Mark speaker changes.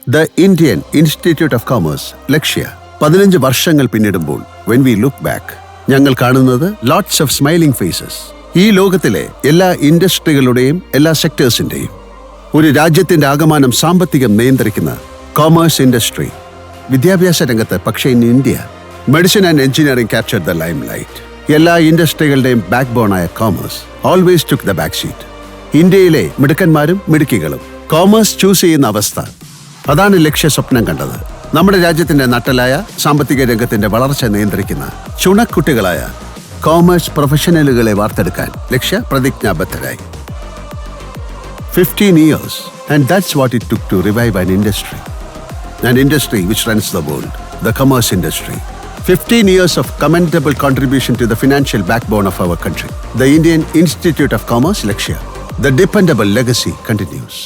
Speaker 1: The Indian Institute of Commerce, Lakshya, 15 വർഷങ്ങൾ പിന്നിടുമ്പോൾ when we look back, ഞങ്ങൾ കാണുന്നത് lots of smiling faces. ഈ ലോകത്തിലെ എല്ലാ ഇൻഡസ്ട്രികളുടെയും എല്ലാ സെക്ടേഴ്സിന്റെയും ഒരു രാജ്യത്തിന്റെ ആകമാനം സാമ്പത്തികം നിയന്ത്രിക്കുന്ന കോമേഴ്സ് ഇൻഡസ്ട്രി. വിദ്യാഭ്യാസ രംഗത്ത് പക്ഷേ in India medicine and engineering capture the limelight. എല്ലാ ഇൻഡസ്ട്രികളുടെയും ബാക്ക് ബോണായ commerce always took the back seat. ഇന്ത്യയിലെ മിടുക്കന്മാരും മിടുക്കികളും കോമേഴ്സ് ചൂസ് ചെയ്യുന്ന അവസ്ഥ, അതാണ് ലക്ഷ്യ സ്വപ്നം കണ്ടത്. നമ്മുടെ രാജ്യത്തിന്റെ നട്ടലായ സാമ്പത്തിക രംഗത്തിന്റെ വളർച്ച നിയന്ത്രിക്കുന്ന ചുണക്കുട്ടികളായ കോമേഴ്സ് പ്രൊഫഷണലുകളെ വാർത്തെടുക്കാൻ ലക്ഷ്യ പ്രതിജ്ഞാബദ്ധരായി. 15 years, and that's what it took to revive an industry which runs the world, the commerce industry. 15 years of commendable contribution to the financial backbone of our country. The Indian Institute of Commerce, Lakshya. The dependable legacy continues.